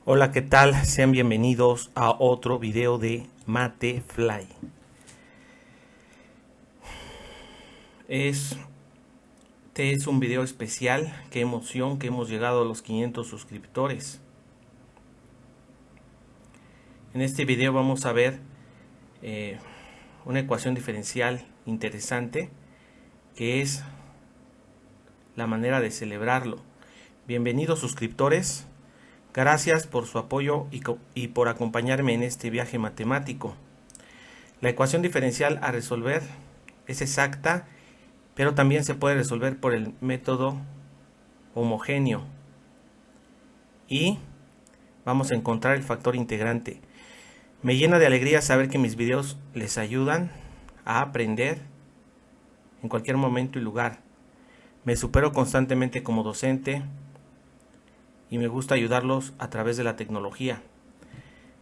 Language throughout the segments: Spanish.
Hola, ¿qué tal? Sean bienvenidos a otro video de MateFly. Este es un video especial. Qué emoción que hemos llegado a los 500 suscriptores. En este video vamos a ver una ecuación diferencial interesante, que es la manera de celebrarlo. Bienvenidos suscriptores. Gracias por su apoyo y por acompañarme en este viaje matemático. La ecuación diferencial a resolver es exacta, pero también se puede resolver por el método homogéneo. Y vamos a encontrar el factor integrante. Me llena de alegría saber que mis videos les ayudan a aprender en cualquier momento y lugar. Me supero constantemente como docente y me gusta ayudarlos a través de la tecnología.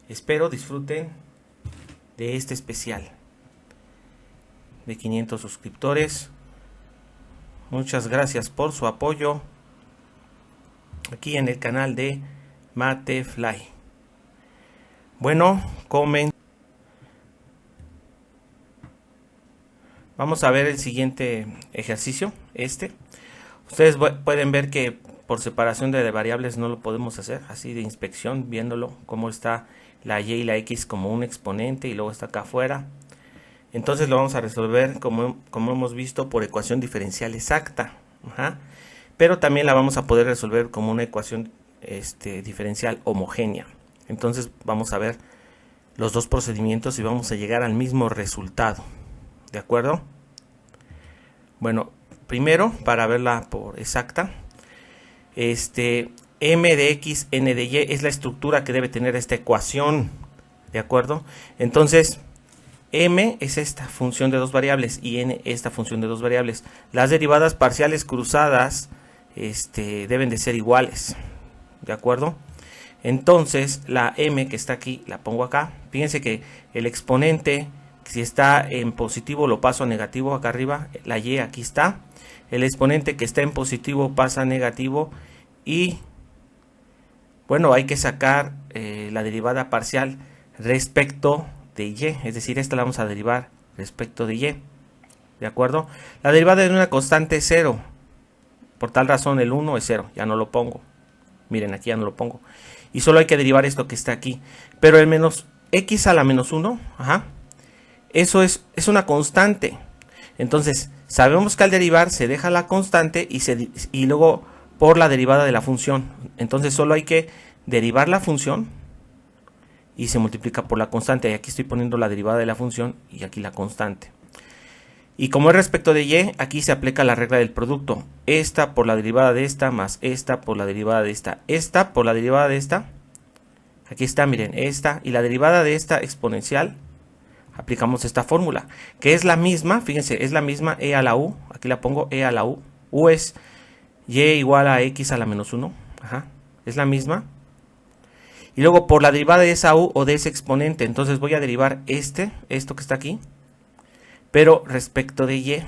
Espero disfruten de este especial de 500 suscriptores. Muchas gracias por su apoyo aquí en el canal de MateFly. Bueno, vamos a ver el siguiente ejercicio. Ustedes pueden ver que por separación de variables no lo podemos hacer así de inspección, viéndolo cómo está la y la x como un exponente y luego está acá afuera. Entonces lo vamos a resolver como hemos visto por ecuación diferencial exacta. Pero también la vamos a poder resolver como una ecuación diferencial homogénea. Entonces vamos a ver los dos procedimientos y vamos a llegar al mismo resultado. ¿De acuerdo? Bueno, primero, para verla por exacta, m de x, n de y es la estructura que debe tener esta ecuación. ¿De acuerdo? Entonces, m es esta función de dos variables y n esta función de dos variables. Las derivadas parciales cruzadas deben de ser iguales. ¿De acuerdo? Entonces, la m que está aquí, la pongo acá. Fíjense que el exponente, si está en positivo, lo paso a negativo acá arriba. La y aquí está. El exponente que está en positivo pasa a negativo. Y, bueno, hay que sacar la derivada parcial respecto de y. Es decir, esta la vamos a derivar respecto de y. ¿De acuerdo? La derivada de una constante es 0. Por tal razón, el 1 es 0. Ya no lo pongo. Miren, aquí ya no lo pongo. Y solo hay que derivar esto que está aquí. Pero el menos x a la menos 1, eso es una constante. Entonces, sabemos que al derivar se deja la constante y luego por la derivada de la función. Entonces, solo hay que derivar la función y se multiplica por la constante. Y aquí estoy poniendo la derivada de la función y aquí la constante. Y como es respecto de y, aquí se aplica la regla del producto. Esta por la derivada de esta más esta por la derivada de esta. Esta por la derivada de esta. Aquí está, miren, esta y la derivada de esta exponencial. Aplicamos esta fórmula, que es la misma, fíjense, es la misma e a la u. Aquí la pongo e a la u. U es y igual a x a la menos 1. Es la misma. Y luego por la derivada de esa u o de ese exponente, entonces voy a derivar esto que está aquí, pero respecto de y.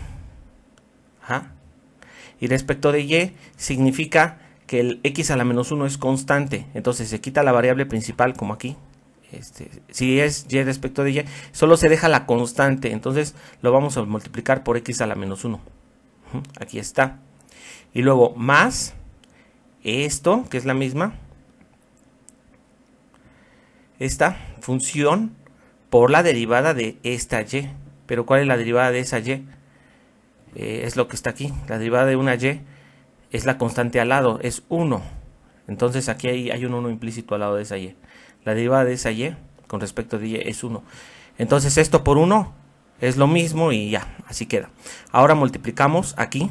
Y respecto de y significa que el x a la menos 1 es constante. Entonces se quita la variable principal como aquí. Si es y respecto de y, solo se deja la constante. Entonces lo vamos a multiplicar por x a la menos 1. Aquí está. Y luego más esto, que es la misma. Esta función por la derivada de esta y. Pero ¿cuál es la derivada de esa y? Es lo que está aquí. La derivada de una y es la constante al lado, es 1. Entonces aquí hay un 1 implícito al lado de esa y. La derivada de esa y con respecto de y es 1. Entonces esto por 1 es lo mismo y ya, así queda. Ahora multiplicamos aquí.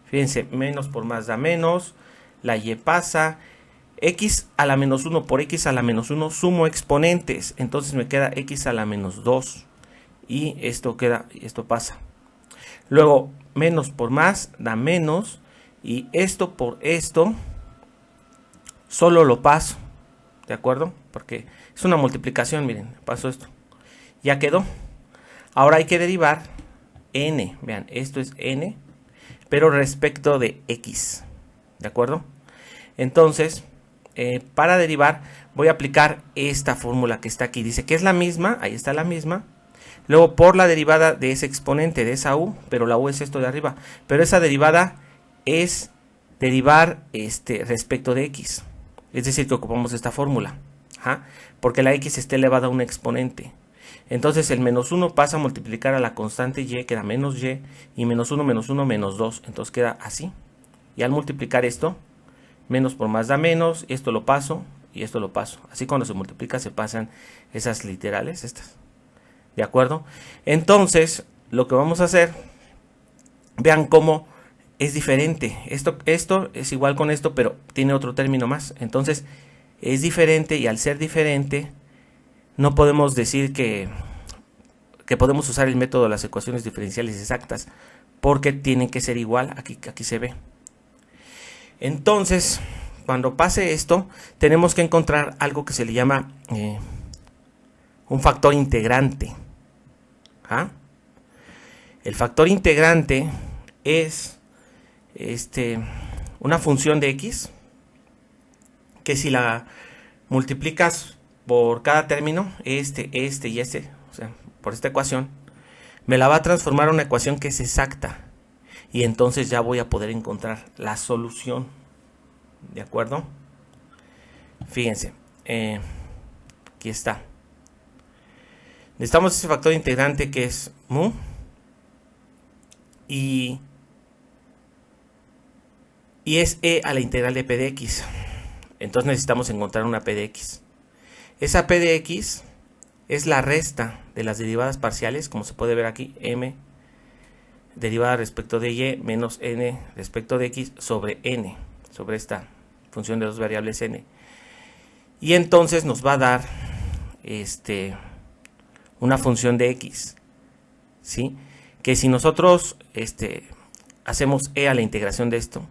Fíjense, menos por más da menos. La y pasa. X a la menos 1 por x a la menos 1 sumo exponentes. Entonces me queda x a la menos 2. Y esto queda, esto pasa. Luego, menos por más da menos. Y esto por esto solo lo paso. ¿De acuerdo? Porque es una multiplicación, miren, paso esto. Ya quedó. Ahora hay que derivar n. Vean, esto es n, pero respecto de x. ¿De acuerdo? Entonces, para derivar voy a aplicar esta fórmula que está aquí. Dice que es la misma, ahí está la misma. Luego por la derivada de ese exponente, de esa u, pero la u es esto de arriba. Pero esa derivada es derivar respecto de x. Es decir, que ocupamos esta fórmula. Porque la x está elevada a un exponente. Entonces el menos 1 pasa a multiplicar a la constante y, queda menos y, y menos 1, menos 2. Entonces queda así. Y al multiplicar esto, menos por más da menos, esto lo paso y esto lo paso. Así cuando se multiplica se pasan esas literales, estas. ¿De acuerdo? Entonces, lo que vamos a hacer, vean cómo es diferente. Esto es igual con esto, pero tiene otro término más. Entonces, es diferente y al ser diferente, no podemos decir que podemos usar el método de las ecuaciones diferenciales exactas, porque tienen que ser igual. Aquí se ve. Entonces, cuando pase esto, tenemos que encontrar algo que se le llama un factor integrante. El factor integrante es una función de x que si la multiplicas por cada término, y o sea, por esta ecuación, me la va a transformar a una ecuación que es exacta. Y entonces ya voy a poder encontrar la solución. ¿De acuerdo? Fíjense. Aquí está. Necesitamos ese factor integrante que es mu. Y es e a la integral de p de x. Entonces necesitamos encontrar una p de x. Esa p de x es la resta de las derivadas parciales, como se puede ver aquí, m derivada respecto de y menos n respecto de x sobre n, sobre esta función de dos variables n. Y entonces nos va a dar una función de x, ¿sí? Que si nosotros hacemos e a la integración de esto,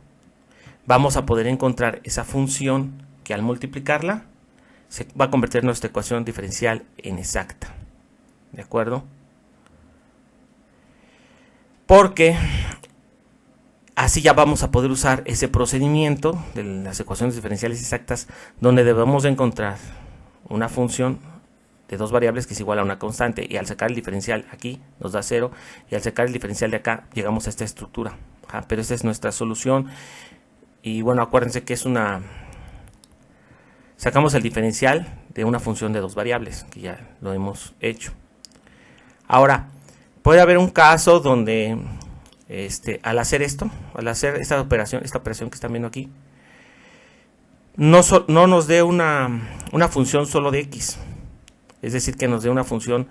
vamos a poder encontrar esa función que al multiplicarla se va a convertir nuestra ecuación diferencial en exacta. ¿De acuerdo? Porque así ya vamos a poder usar ese procedimiento de las ecuaciones diferenciales exactas, donde debemos de encontrar una función de dos variables que es igual a una constante, y al sacar el diferencial aquí nos da 0, y al sacar el diferencial de acá llegamos a esta estructura. Pero esta es nuestra solución. Y bueno, acuérdense que es sacamos el diferencial de una función de dos variables, que ya lo hemos hecho. Ahora, puede haber un caso donde al hacer esto, al hacer esta operación que están viendo aquí, no nos dé una función solo de x. Es decir, que nos dé una función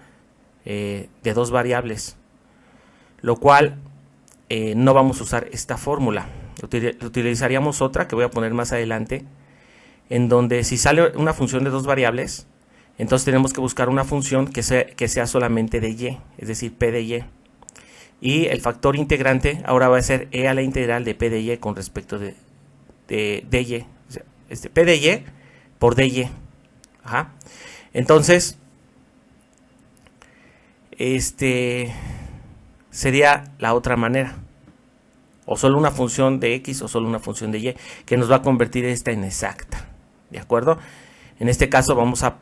de dos variables, lo cual no vamos a usar esta fórmula. Utilizaríamos otra que voy a poner más adelante, en donde si sale una función de dos variables, entonces tenemos que buscar una función que sea solamente de y, es decir, p de y. Y el factor integrante ahora va a ser e a la integral de p de y con respecto de y. O sea, p de y por dy. Entonces, sería la otra manera. O solo una función de x o solo una función de y, que nos va a convertir esta en exacta. ¿De acuerdo? En este caso vamos a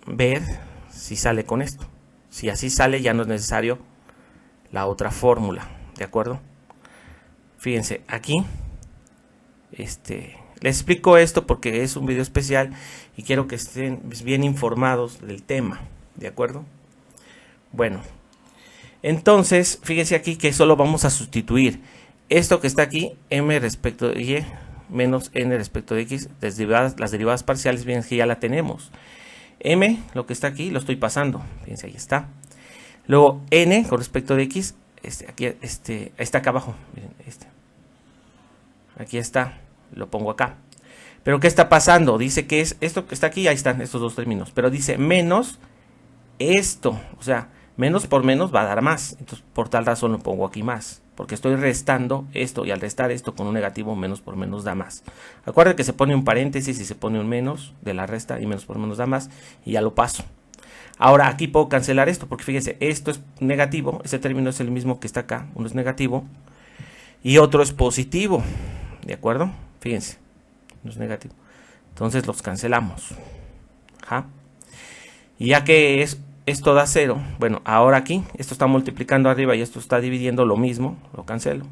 ver si sale con esto. Si así sale, ya no es necesario la otra fórmula. ¿De acuerdo? Fíjense, aquí les explico esto porque es un video especial y quiero que estén bien informados del tema. ¿De acuerdo? Bueno, entonces fíjense aquí que solo vamos a sustituir esto que está aquí, m respecto de y menos n respecto de x, las derivadas parciales, bien que ya la tenemos. M, lo que está aquí, lo estoy pasando. Fíjense, ahí está. Luego n con respecto de x, aquí, está acá abajo. Miren, aquí está, lo pongo acá. Pero ¿qué está pasando? Dice que es esto que está aquí, ahí están estos dos términos. Pero dice menos esto, o sea, menos por menos va a dar más. Entonces, por tal razón lo pongo aquí más. Porque estoy restando esto, y al restar esto con un negativo, menos por menos da más. Acuérdense que se pone un paréntesis y se pone un menos de la resta, y menos por menos da más, y ya lo paso. Ahora aquí puedo cancelar esto, porque fíjense, esto es negativo, este término es el mismo que está acá, uno es negativo, y otro es positivo. ¿De acuerdo? Fíjense, no es negativo. Entonces los cancelamos. Ajá. Y ya que esto da 0, bueno, ahora aquí, esto está multiplicando arriba y esto está dividiendo lo mismo, lo cancelo.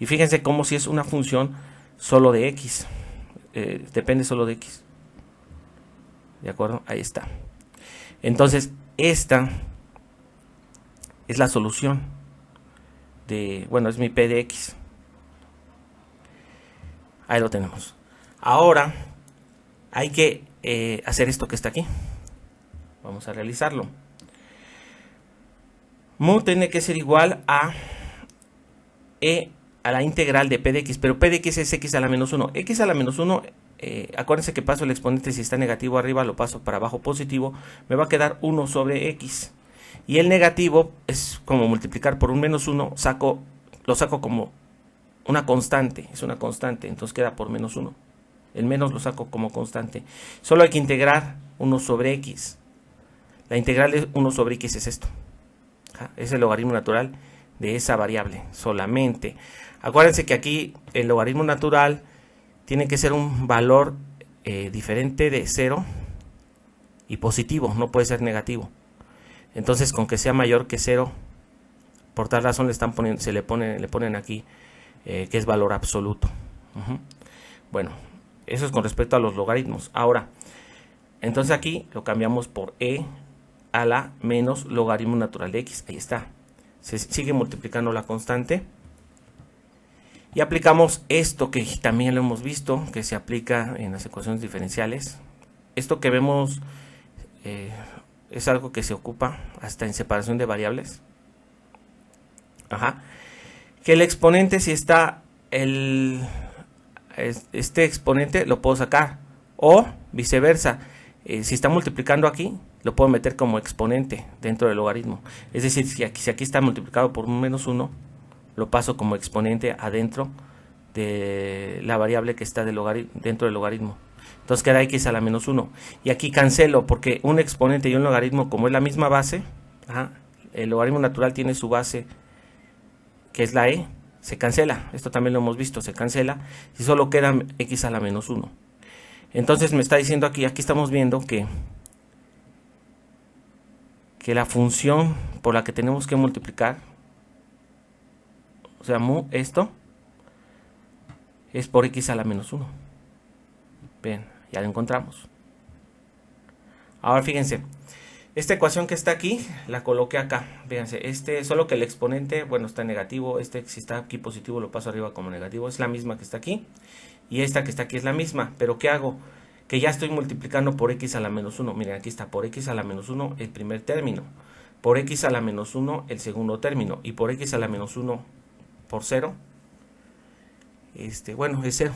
Y fíjense como si es una función solo de x, depende solo de x. ¿De acuerdo? Ahí está. Entonces, esta es la solución de, bueno, es mi p de x. Ahí lo tenemos. Ahora, hay que hacer esto que está aquí. Vamos a realizarlo. Mu tiene que ser igual a a la integral de p de x, pero p de x es x a la menos 1. X a la menos 1, acuérdense que paso el exponente, si está negativo arriba, lo paso para abajo positivo, me va a quedar 1 sobre x. Y el negativo es como multiplicar por un menos 1, lo saco como una constante, es una constante, entonces queda por menos 1. El menos lo saco como constante. Solo hay que integrar 1 sobre x. La integral de 1 sobre x es esto. Es el logaritmo natural de esa variable solamente. Acuérdense que aquí el logaritmo natural tiene que ser un valor diferente de 0 y positivo, no puede ser negativo. Entonces, con que sea mayor que 0, por tal razón le ponen aquí que es valor absoluto. Bueno, eso es con respecto a los logaritmos. Ahora, entonces aquí lo cambiamos por a la menos logaritmo natural de x. Ahí está. Se sigue multiplicando la constante. Y aplicamos esto que también lo hemos visto, que se aplica en las ecuaciones diferenciales. Esto que vemos es algo que se ocupa hasta en separación de variables. Que el exponente, si está este exponente, lo puedo sacar. O viceversa. Si está multiplicando aquí, lo puedo meter como exponente dentro del logaritmo. Es decir, si aquí está multiplicado por un menos 1, lo paso como exponente adentro de la variable que está dentro del logaritmo. Entonces queda x a la menos 1. Y aquí cancelo, porque un exponente y un logaritmo, como es la misma base, el logaritmo natural tiene su base, que es la se cancela. Esto también lo hemos visto, se cancela. Y solo queda x a la menos 1. Entonces me está diciendo aquí estamos viendo que la función por la que tenemos que multiplicar, o sea, mu, esto, es por x a la menos 1. Bien, ya lo encontramos. Ahora fíjense, esta ecuación que está aquí, la coloqué acá. Fíjense, solo que el exponente, bueno, está negativo. Si está aquí positivo, lo paso arriba como negativo. Es la misma que está aquí. Y esta que está aquí es la misma. Pero ¿qué hago? Que ya estoy multiplicando por x a la menos 1. Miren, aquí está por x a la menos 1 el primer término. Por x a la menos 1 el segundo término. Y por x a la menos 1 por 0. Bueno, es 0.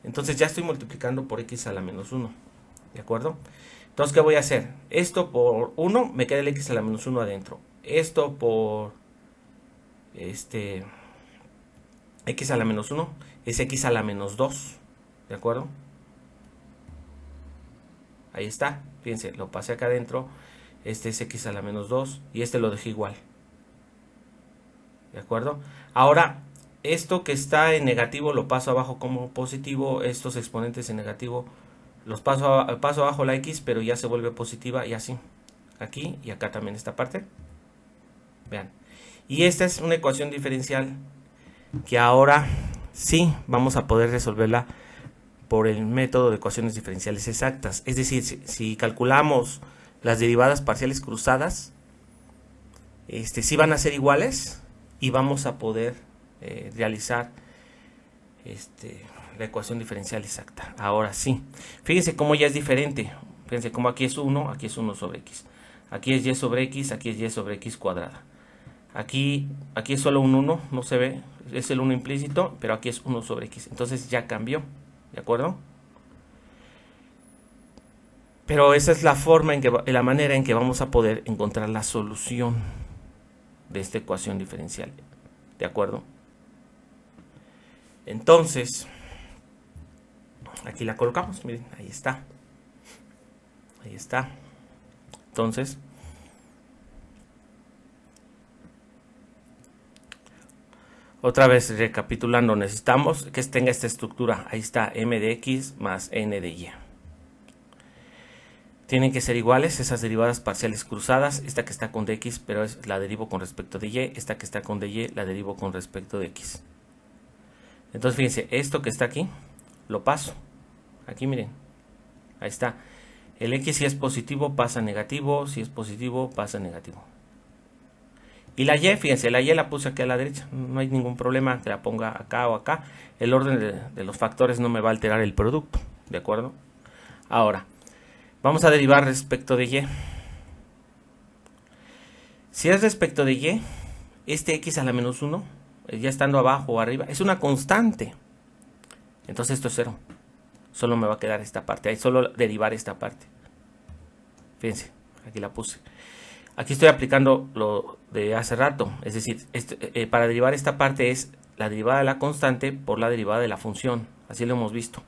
Entonces ya estoy multiplicando por x a la menos 1. ¿De acuerdo? Entonces, ¿qué voy a hacer? Esto por 1 me queda el x a la menos 1 adentro. Esto por x a la menos 1 es x a la menos 2. ¿De acuerdo? Ahí está. Fíjense, lo pasé acá adentro. Este es x a la menos 2 y este lo dejé igual. ¿De acuerdo? Ahora, esto que está en negativo lo paso abajo como positivo. Estos exponentes en negativo los paso abajo la x, pero ya se vuelve positiva y así. Aquí y acá también esta parte. Vean. Y esta es una ecuación diferencial que ahora sí vamos a poder resolverla por el método de ecuaciones diferenciales exactas. Es decir, si calculamos las derivadas parciales cruzadas, sí van a ser iguales y vamos a poder realizar la ecuación diferencial exacta. Ahora sí. Fíjense cómo ya es diferente. Fíjense cómo aquí es 1, aquí es 1 sobre x. Aquí es y sobre x, aquí es y sobre x cuadrada. Aquí es solo un 1, no se ve, es el 1 implícito, pero aquí es 1 sobre x. Entonces ya cambió, ¿de acuerdo? Pero esa es la manera en que vamos a poder encontrar la solución de esta ecuación diferencial, ¿de acuerdo? Entonces, aquí la colocamos, miren, ahí está. Ahí está. Entonces, otra vez recapitulando, necesitamos que tenga esta estructura. Ahí está, m de x más n de y. tienen que ser iguales esas derivadas parciales cruzadas. Esta que está con dx, pero la derivo con respecto de y. Esta que está con dy, la derivo con respecto de x. Entonces fíjense, esto que está aquí, lo paso. Aquí miren, ahí está. El x si es positivo pasa a negativo, si es positivo pasa a negativo. Y la y, fíjense, la y la puse aquí a la derecha, no hay ningún problema que la ponga acá o acá. El orden de los factores no me va a alterar el producto, ¿de acuerdo? Ahora, vamos a derivar respecto de y. Si es respecto de y, este x a la menos 1, ya estando abajo o arriba, es una constante. Entonces esto es 0. Solo me va a quedar esta parte, ahí solo derivar esta parte. Fíjense, aquí la puse. Aquí estoy aplicando lo de hace rato, es decir, para derivar esta parte es la derivada de la constante por la derivada de la función, así lo hemos visto.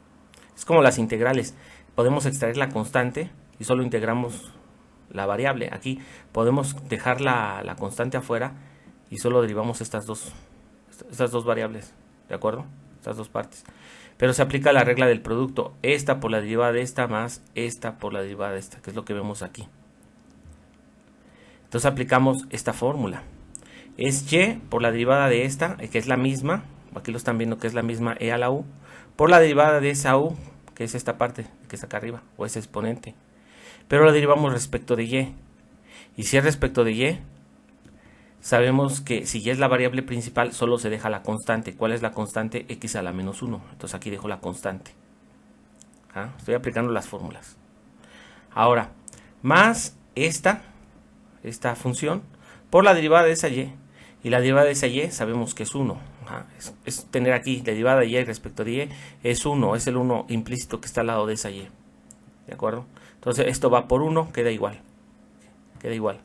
Es como las integrales, podemos extraer la constante y solo integramos la variable. Aquí podemos dejar la constante afuera y solo derivamos estas dos variables, ¿de acuerdo? Estas dos partes. Pero se aplica la regla del producto, esta por la derivada de esta más esta por la derivada de esta, que es lo que vemos aquí. Entonces aplicamos esta fórmula. Es y por la derivada de esta, que es la misma, aquí lo están viendo que es la misma e a la u, por la derivada de esa u, que es esta parte que está acá arriba, o ese exponente. Pero la derivamos respecto de y. Y si es respecto de y, sabemos que si y es la variable principal, solo se deja la constante. ¿Cuál es la constante? X a la menos 1. Entonces aquí dejo la constante. Estoy aplicando las fórmulas. Ahora, más esta función por la derivada de esa y. Y la derivada de esa y sabemos que es 1. Es tener aquí la derivada de y respecto de y es 1. Es el 1 implícito que está al lado de esa y. ¿De acuerdo? Entonces esto va por 1, queda igual. Queda igual.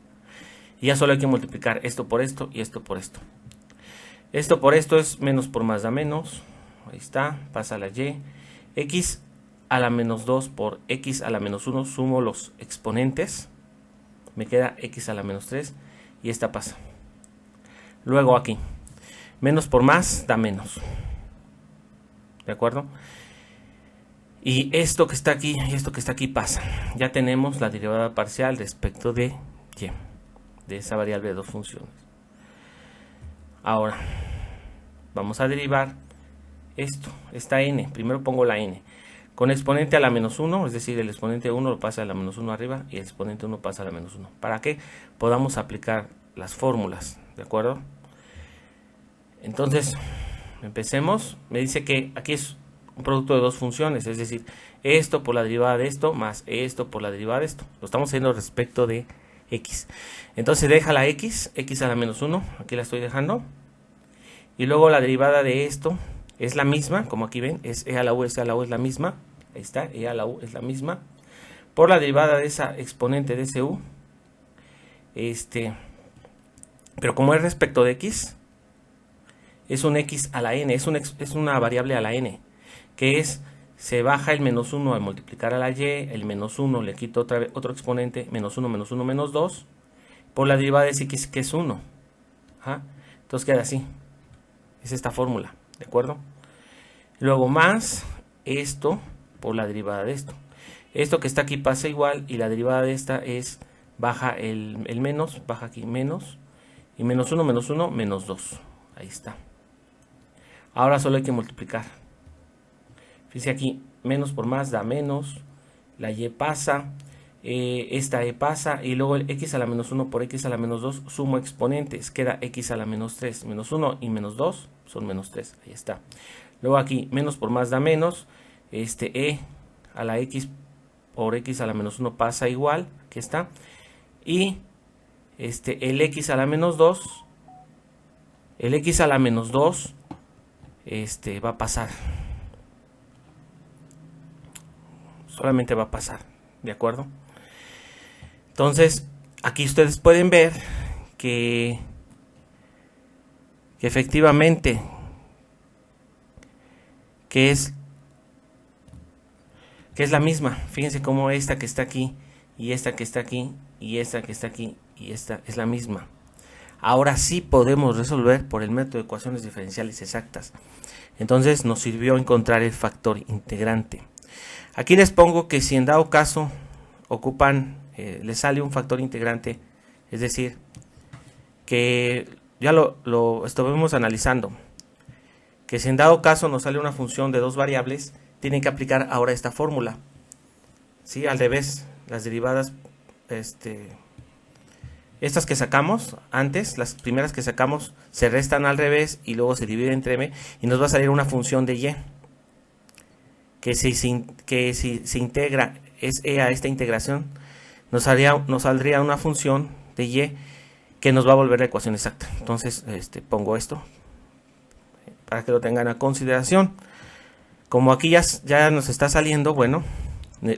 Y ya solo hay que multiplicar esto por esto y esto por esto. Esto por esto es menos por más da menos. Ahí está, pasa la y. X a la menos 2 por x a la menos 1. Sumo los exponentes. Me queda x a la menos 3 y esta pasa. Luego aquí, menos por más da menos. ¿De acuerdo? Y esto que está aquí y esto que está aquí pasa. Ya tenemos la derivada parcial respecto de y, de esa variable de dos funciones. Ahora, vamos a derivar esta n. Primero pongo la n. Con exponente a la menos 1, es decir, el exponente 1 lo pasa a la menos 1 arriba y el exponente 1 pasa a la menos 1. ¿Para qué? Podamos aplicar las fórmulas, ¿de acuerdo? Entonces, empecemos. Me dice que aquí es un producto de dos funciones, es decir, esto por la derivada de esto más esto por la derivada de esto. Lo estamos haciendo respecto de x. Entonces deja la x a la menos 1, aquí la estoy dejando. Y luego la derivada de esto es la misma, como aquí ven, es e a la u es la misma. Ahí está, e a la u es la misma. Por la derivada de esa exponente de ese u. Pero como es respecto de x, es un x a la n, es una variable a la n, que es, se baja el menos 1 al multiplicar a la y, el menos 1 le quito otro exponente, menos 1, menos 2, por la derivada de ese x que es 1. Entonces queda así, es esta fórmula, ¿de acuerdo? Luego más esto por la derivada de esto. Esto que está aquí pasa igual y la derivada de esta es, baja el menos, baja aquí menos, y menos 1, menos 2. Ahí está. Ahora solo hay que multiplicar. Fíjense aquí, menos por más da menos, la y pasa, esta e pasa, y luego el x a la menos 1 por x a la menos 2, sumo exponentes, queda x a la menos 3, menos 1 y menos 2 son menos 3, ahí está. Luego aquí, menos por más da menos, e a la x por x a la menos 1 pasa igual, aquí está, y el x a la menos 2, el x a la menos 2, va a pasar. Solamente va a pasar, ¿de acuerdo? Entonces, aquí ustedes pueden ver que efectivamente que es la misma. Fíjense cómo esta que está aquí y esta que está aquí y esta que está aquí y esta es la misma. Ahora sí podemos resolver por el método de ecuaciones diferenciales exactas. Entonces nos sirvió encontrar el factor integrante. Aquí les pongo que si en dado caso ocupan, les sale un factor integrante, es decir, que ya lo estuvimos analizando, que si en dado caso nos sale una función de dos variables, tienen que aplicar ahora esta fórmula. ¿Sí? Al revés, las derivadas, estas que sacamos antes, las primeras que sacamos, se restan al revés y luego se divide entre m y nos va a salir una función de y, que si se integra es e a esta integración, nos saldría una función de y que nos va a volver la ecuación exacta. Entonces pongo esto para que lo tengan a consideración. Como aquí ya nos está saliendo, bueno,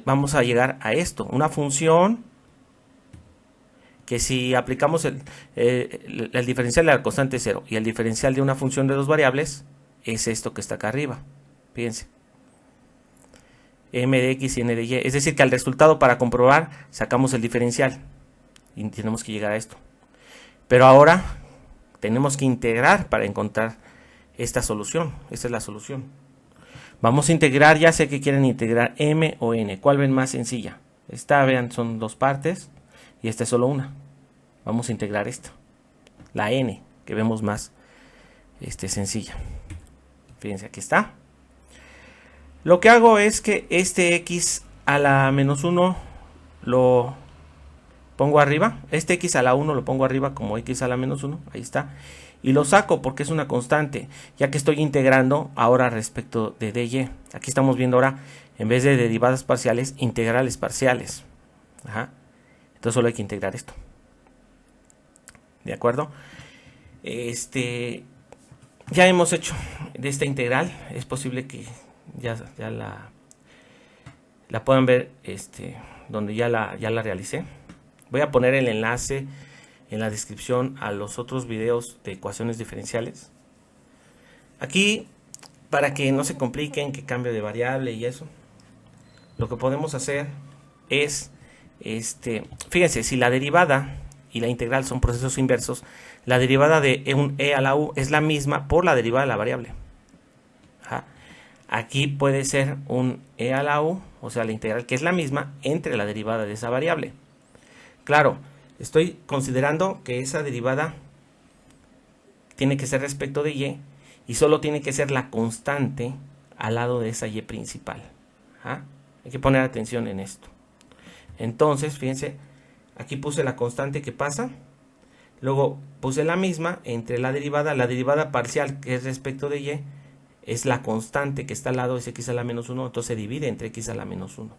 vamos a llegar a esto, una función que si aplicamos el diferencial de la constante 0 y el diferencial de una función de dos variables, es esto que está acá arriba. Fíjense, m de x y n de y, es decir que al resultado para comprobar sacamos el diferencial y tenemos que llegar a esto. Pero ahora tenemos que integrar para encontrar esta solución. Esta es la solución. Vamos a integrar, ya sé que quieren integrar m o n. ¿Cuál ven más sencilla? Esta, vean, son dos partes y esta es solo una. Vamos a integrar esta, la n, que vemos más sencilla. Fíjense, aquí está. Lo que hago es que este x a la menos 1 lo pongo arriba. Este x a la 1 lo pongo arriba como x a la menos 1. Ahí está. Y lo saco porque es una constante, ya que estoy integrando ahora respecto de dy. Aquí estamos viendo ahora, en vez de derivadas parciales, integrales parciales. Ajá. Entonces solo hay que integrar esto. ¿De acuerdo? Ya hemos hecho de esta integral. Es posible que ya la puedan ver donde ya la realicé. Voy a poner el enlace en la descripción a los otros videos de ecuaciones diferenciales. Aquí, para que no se compliquen, que cambio de variable y eso, lo que podemos hacer es, fíjense, si la derivada y la integral son procesos inversos, la derivada de un e a la u es la misma por la derivada de la variable. Ajá. Aquí puede ser un e a la u, o sea, la integral que es la misma entre la derivada de esa variable. Claro, estoy considerando que esa derivada tiene que ser respecto de y solo tiene que ser la constante al lado de esa y principal. ¿Ah? Hay que poner atención en esto. Entonces, fíjense, aquí puse la constante que pasa, luego puse la misma entre la derivada parcial que es respecto de y, es la constante que está al lado de x a la menos 1, entonces se divide entre x a la menos 1.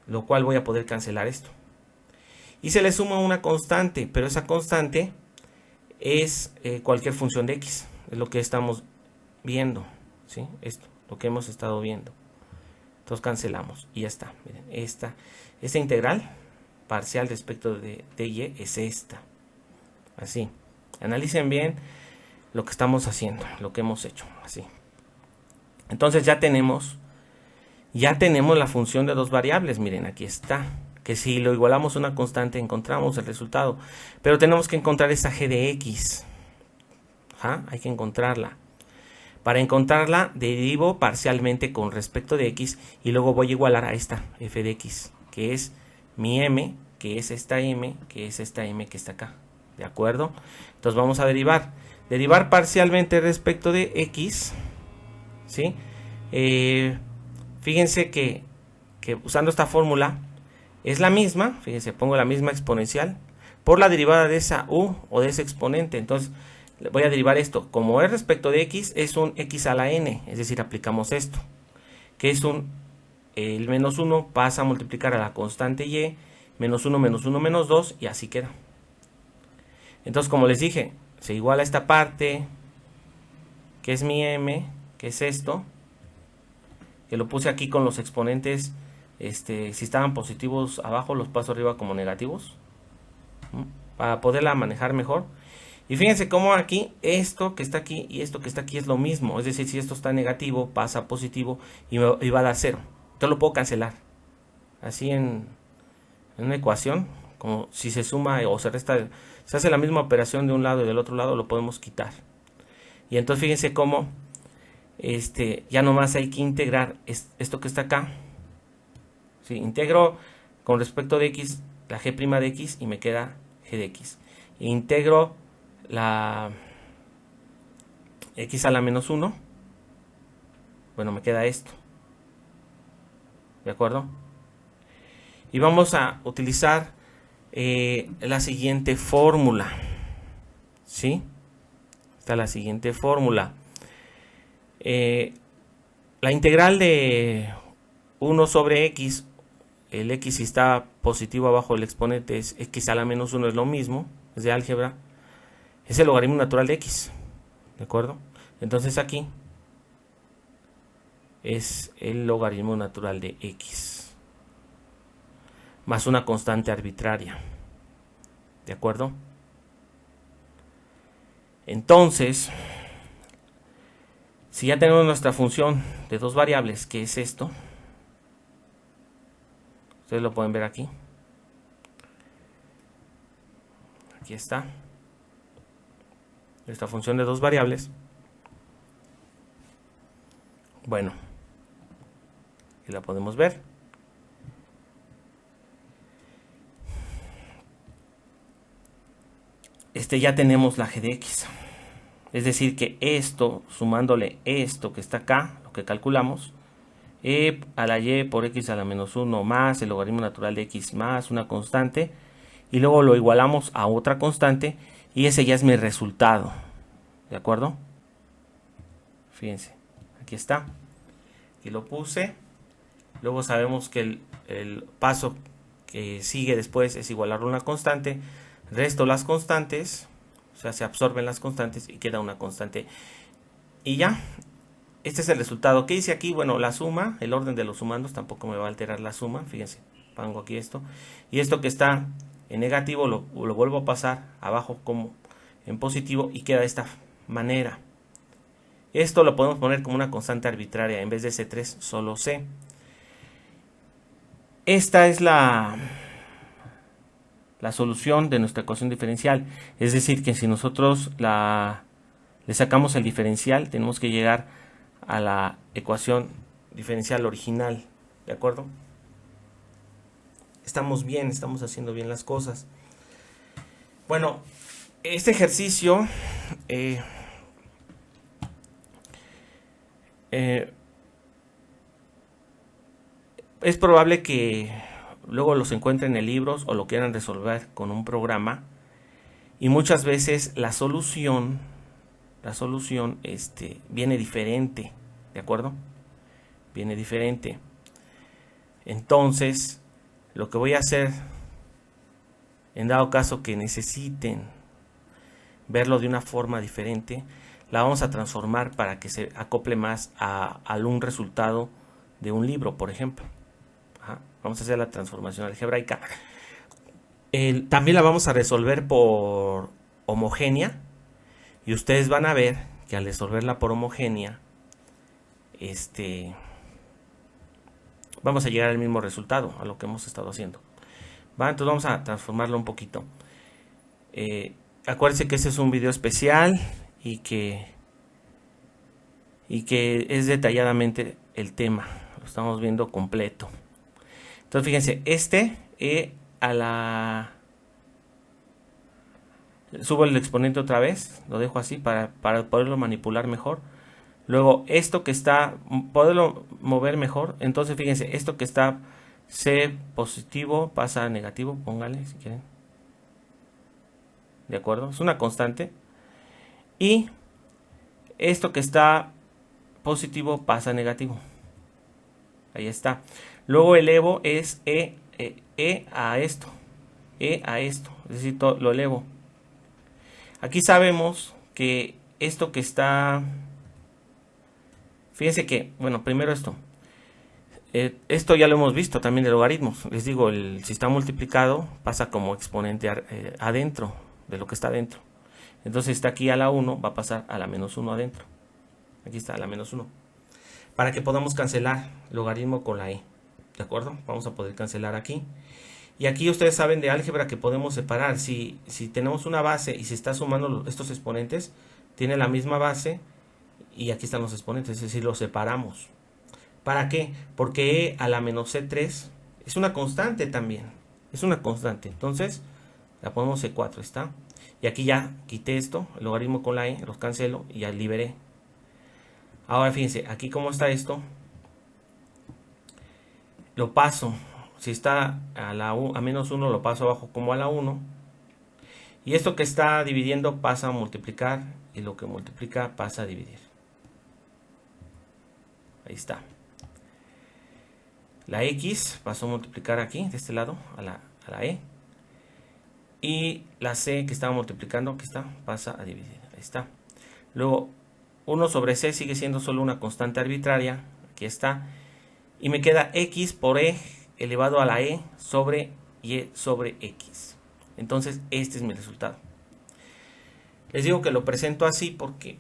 Lo cual voy a poder cancelar esto. Y se le suma una constante, pero esa constante es cualquier función de x. Es lo que estamos viendo, ¿sí? Esto, lo que hemos estado viendo. Entonces cancelamos y ya está. Miren, esta integral parcial respecto de y es esta. Así. Analicen bien lo que estamos haciendo, lo que hemos hecho. Así. Entonces ya tenemos la función de dos variables. Miren, aquí está. Que si lo igualamos a una constante encontramos el resultado. Pero tenemos que encontrar esta g de x. Ajá, hay que encontrarla. Para encontrarla derivo parcialmente con respecto de x y luego voy a igualar a esta f de x, que es mi m, que es esta m, que es esta m que está acá. ¿De acuerdo? Entonces vamos a derivar. Derivar parcialmente respecto de x. ¿Sí? Fíjense que usando esta fórmula es la misma, fíjense, pongo la misma exponencial por la derivada de esa u o de ese exponente. Entonces voy a derivar esto. Como es respecto de x, es un x a la n, es decir, aplicamos esto, que es el menos 1 pasa a multiplicar a la constante y, menos 1, menos 1, menos 2, y así queda. Entonces, como les dije, se iguala esta parte, que es mi m, que es esto, que lo puse aquí con los exponentes. Si estaban positivos abajo, los paso arriba como negativos, para poderla manejar mejor. Y fíjense cómo aquí esto que está aquí y esto que está aquí es lo mismo. Es decir, si esto está negativo, pasa a positivo y va a dar 0. Entonces lo puedo cancelar. Así en una ecuación, como si se suma o se resta, se hace la misma operación de un lado y del otro lado, lo podemos quitar. Y entonces fíjense cómo ya nomás hay que integrar esto que está acá. Sí, integro con respecto de x, la g' de x, y me queda g de x. Integro la x a la menos 1. Bueno, me queda esto. ¿De acuerdo? Y vamos a utilizar la siguiente fórmula. ¿Sí? Está la siguiente fórmula. La integral de 1 sobre x, el x si está positivo abajo del exponente es x a la menos 1, es lo mismo, es de álgebra, es el logaritmo natural de x. ¿De acuerdo? Entonces aquí es el logaritmo natural de x más una constante arbitraria. ¿De acuerdo? Entonces, si ya tenemos nuestra función de dos variables, que es esto, ustedes lo pueden ver aquí. Aquí está. Esta función de dos variables. Bueno, aquí la podemos ver. Ya tenemos la g de x. Es decir que esto, sumándole esto que está acá, lo que calculamos, e a la y por x a la menos 1 más el logaritmo natural de x más una constante, y luego lo igualamos a otra constante, y ese ya es mi resultado. ¿De acuerdo? Fíjense, aquí está. Aquí lo puse. Luego sabemos que el paso que sigue después es igualar una constante. Resto las constantes, o sea, se absorben las constantes y queda una constante. Y ya, este es el resultado. ¿Qué hice aquí? Bueno, la suma, el orden de los sumandos, tampoco me va a alterar la suma. Fíjense, pongo aquí esto. Y esto que está en negativo lo vuelvo a pasar abajo como en positivo y queda de esta manera. Esto lo podemos poner como una constante arbitraria. En vez de C3, solo C. Esta es la solución de nuestra ecuación diferencial. Es decir, que si nosotros le sacamos el diferencial, tenemos que llegar a la ecuación diferencial original. ¿De acuerdo? Estamos bien, estamos haciendo bien las cosas. Bueno, este ejercicio es probable que luego los encuentren en libros o lo quieran resolver con un programa, y muchas veces la solución viene diferente. ¿De acuerdo? Viene diferente. Entonces, lo que voy a hacer, en dado caso que necesiten verlo de una forma diferente, la vamos a transformar para que se acople más a un resultado de un libro, por ejemplo. Vamos a hacer la transformación algebraica. También la vamos a resolver por homogénea, y ustedes van a ver que al resolverla por homogénea, vamos a llegar al mismo resultado, a lo que hemos estado haciendo. Entonces vamos a transformarlo un poquito. Acuérdense que este es un video especial y que es detalladamente el tema. Lo estamos viendo completo. Entonces fíjense, subo el exponente otra vez, lo dejo así para poderlo manipular mejor. Luego esto que está, poderlo mover mejor. Entonces fíjense, esto que está C positivo pasa a negativo, póngale si quieren. ¿De acuerdo? Es una constante. Y esto que está positivo pasa a negativo. Ahí está. Luego elevo es E a esto. E a esto. Es decir, lo elevo. Aquí sabemos que esto que está... Fíjense que, bueno, primero esto. Esto ya lo hemos visto también de logaritmos. Les digo, si está multiplicado, pasa como exponente adentro de lo que está adentro. Entonces está aquí a la 1, va a pasar a la menos 1 adentro. Aquí está a la menos 1. Para que podamos cancelar logaritmo con la E. ¿De acuerdo? Vamos a poder cancelar aquí. Y aquí ustedes saben de álgebra que podemos separar. Si tenemos una base y se está sumando estos exponentes, tiene la misma base y aquí están los exponentes, es decir, los separamos. ¿Para qué? Porque E a la menos C3 Es una constante también. Es una constante. Entonces, la ponemos C4, ¿está? Y aquí ya quité esto, el logaritmo con la E, los cancelo y ya liberé. Ahora fíjense, aquí cómo está esto. Lo paso. Si está a menos 1, lo paso abajo como a la 1. Y esto que está dividiendo pasa a multiplicar. Y lo que multiplica pasa a dividir. Ahí está. La X pasó a multiplicar aquí, de este lado, a la E. Y la C que estaba multiplicando, aquí está, pasa a dividir. Ahí está. Luego, 1 sobre C sigue siendo solo una constante arbitraria. Aquí está. Y me queda X por E elevado a la E sobre Y sobre X. Entonces, este es mi resultado. Les digo que lo presento así porque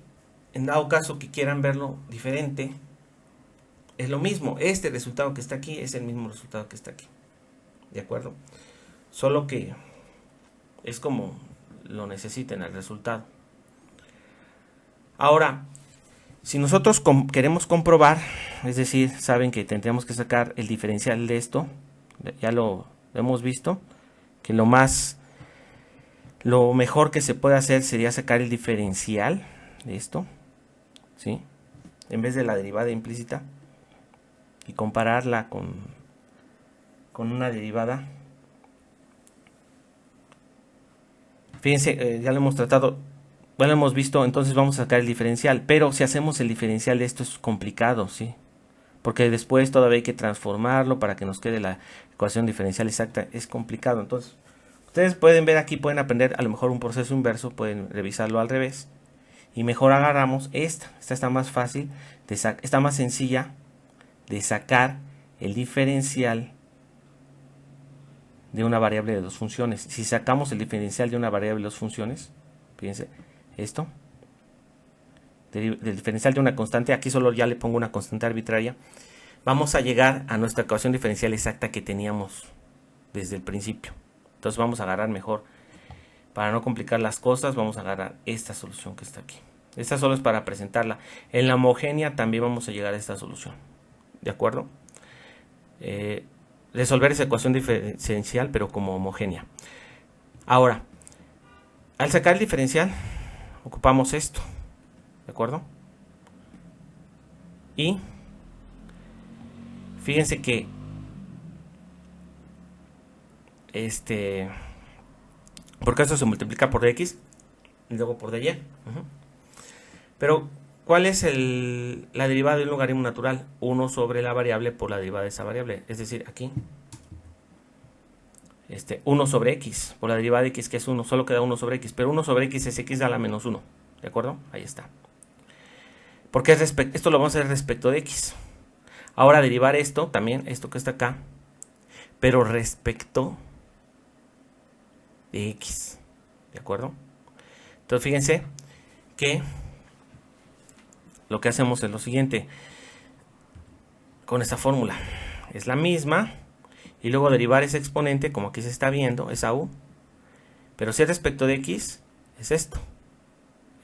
en dado caso que quieran verlo diferente, es lo mismo. Este resultado que está aquí es el mismo resultado que está aquí. ¿De acuerdo? Solo que es como lo necesiten el resultado. Ahora, si nosotros queremos comprobar, es decir, saben que tendríamos que sacar el diferencial de esto, ya lo hemos visto, que lo mejor que se puede hacer sería sacar el diferencial de esto, ¿sí? En vez de la derivada implícita, y compararla con una derivada. Fíjense, ya lo hemos tratado, bueno, hemos visto, entonces vamos a sacar el diferencial, pero si hacemos el diferencial de esto es complicado, ¿sí? Porque después todavía hay que transformarlo para que nos quede la ecuación diferencial exacta, es complicado. Entonces, ustedes pueden ver aquí, pueden aprender a lo mejor un proceso inverso, pueden revisarlo al revés, y mejor agarramos esta está más fácil, está más sencilla de sacar el diferencial de una variable de dos funciones. Si sacamos el diferencial de una variable de dos funciones, fíjense, esto, del diferencial de una constante, aquí solo ya le pongo una constante arbitraria, vamos a llegar a nuestra ecuación diferencial exacta que teníamos desde el principio. Entonces vamos a agarrar mejor, para no complicar las cosas, vamos a agarrar esta solución que está aquí. Esta solo es para presentarla. En la homogénea también vamos a llegar a esta solución. ¿De acuerdo? Resolver esa ecuación diferencial, pero como homogénea. Ahora, al sacar el diferencial, ocupamos esto. ¿De acuerdo? Y fíjense que porque esto se multiplica por dx y luego por dy. Pero ¿cuál es la derivada de un logaritmo natural? 1 sobre la variable por la derivada de esa variable. Es decir, aquí 1 sobre x por la derivada de x, que es 1, solo queda 1 sobre x, pero 1 sobre x es x a la menos 1. ¿De acuerdo? Ahí está. Porque esto lo vamos a hacer respecto de x. Ahora derivar esto, también esto que está acá, pero respecto de x. ¿De acuerdo? Entonces fíjense que lo que hacemos es lo siguiente. Con esta fórmula es la misma. Y luego derivar ese exponente, como aquí se está viendo, es a u. Pero si es respecto de x, es esto.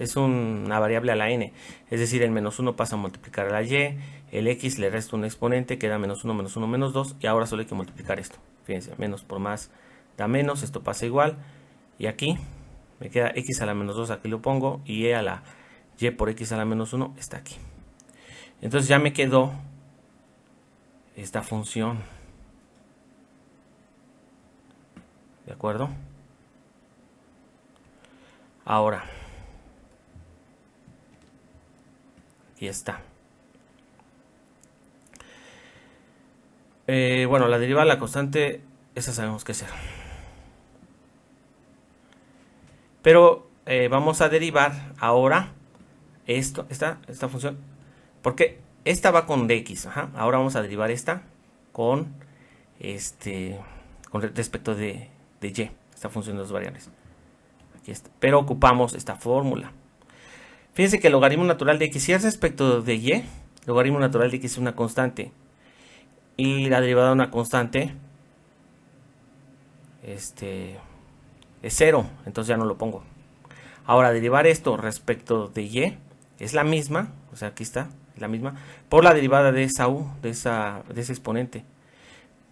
Es una variable a la n. Es decir, el menos 1 pasa a multiplicar a la y. El x le resta un exponente, queda menos 1, menos 2. Y ahora solo hay que multiplicar esto. Fíjense, menos por más da menos. Esto pasa igual. Y aquí me queda x a la menos 2, aquí lo pongo. Y a la y por x a la menos 1 está aquí. Entonces ya me quedó esta función. ¿De acuerdo? Ahora, aquí está. Bueno, la derivada de la constante, esa sabemos qué hacer. Pero vamos a derivar ahora esta función, porque esta va con dx. Ahora vamos a derivar esta con respecto de y, esta función de dos variables. Aquí está. Pero ocupamos esta fórmula. Fíjense que el logaritmo natural de x, si es respecto de y, el logaritmo natural de x es una constante. Y la derivada de una constante es 0, entonces ya no lo pongo. Ahora, derivar esto respecto de y es la misma, o sea, aquí está, es la misma, por la derivada de esa u, de ese exponente.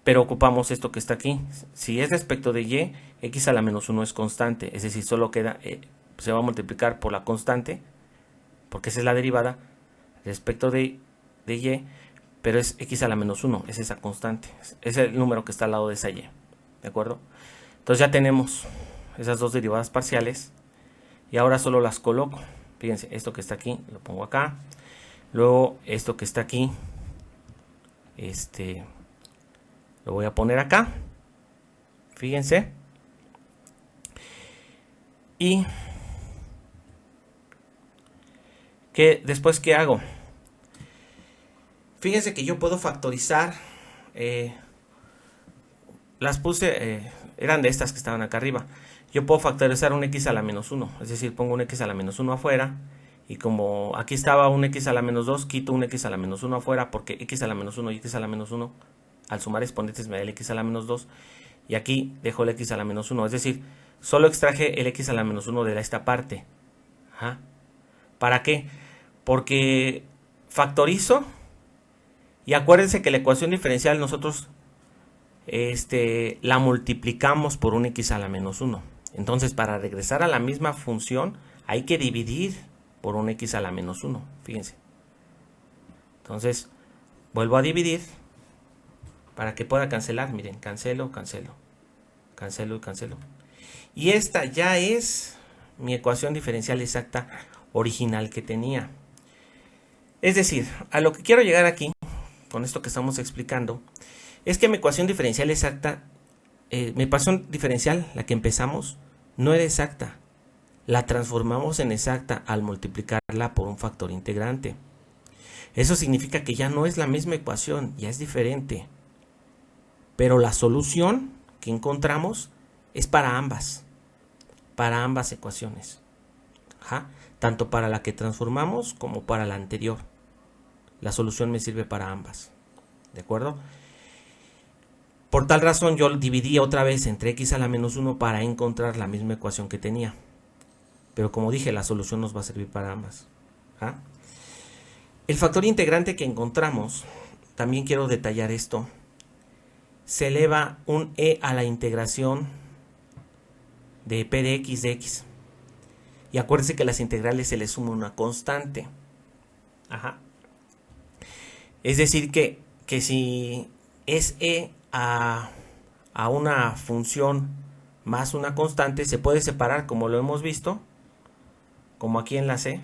pero ocupamos esto que está aquí. Si es respecto de y, x a la menos 1 es constante, es decir, solo queda, se va a multiplicar por la constante, porque esa es la derivada, respecto de y, pero es x a la menos 1, es esa constante, es el número que está al lado de esa y, ¿de acuerdo? Entonces ya tenemos esas dos derivadas parciales, y ahora solo las coloco. Fíjense, esto que está aquí, lo pongo acá, luego esto que está aquí, lo voy a poner acá, fíjense, y después, ¿qué hago? Fíjense que yo puedo factorizar, las puse, eran de estas que estaban acá arriba. Yo puedo factorizar un x a la menos 1, es decir, pongo un x a la menos 1 afuera, y como aquí estaba un x a la menos 2, quito un x a la menos 1 afuera, porque x a la menos 1 y x a la menos 1, al sumar exponentes me da el x a la menos 2, y aquí dejo el x a la menos 1, es decir, solo extraje el x a la menos 1 de esta parte. Ajá. ¿Para qué? Porque factorizo, y acuérdense que la ecuación diferencial nosotros la multiplicamos por un x a la menos 1. Entonces, para regresar a la misma función, hay que dividir por un x a la menos 1. Fíjense. Entonces, vuelvo a dividir para que pueda cancelar. Miren, cancelo, cancelo, cancelo y cancelo. Y esta ya es mi ecuación diferencial exacta original que tenía. Es decir, a lo que quiero llegar aquí, con esto que estamos explicando, es que mi ecuación diferencial exacta, mi ecuación diferencial, la que empezamos, no era exacta. La transformamos en exacta al multiplicarla por un factor integrante. Eso significa que ya no es la misma ecuación, ya es diferente. Pero la solución que encontramos es para ambas ecuaciones. Ajá. Tanto para la que transformamos como para la anterior. La solución me sirve para ambas. ¿De acuerdo? Por tal razón yo dividí otra vez entre x a la menos 1 para encontrar la misma ecuación que tenía. Pero como dije, la solución nos va a servir para ambas. ¿Ah? El factor integrante que encontramos, también quiero detallar esto, se eleva un e a la integración de p de x. Y acuérdense que a las integrales se le suma una constante. Ajá. Es decir que si es e a una función más una constante, se puede separar como lo hemos visto, como aquí en la C.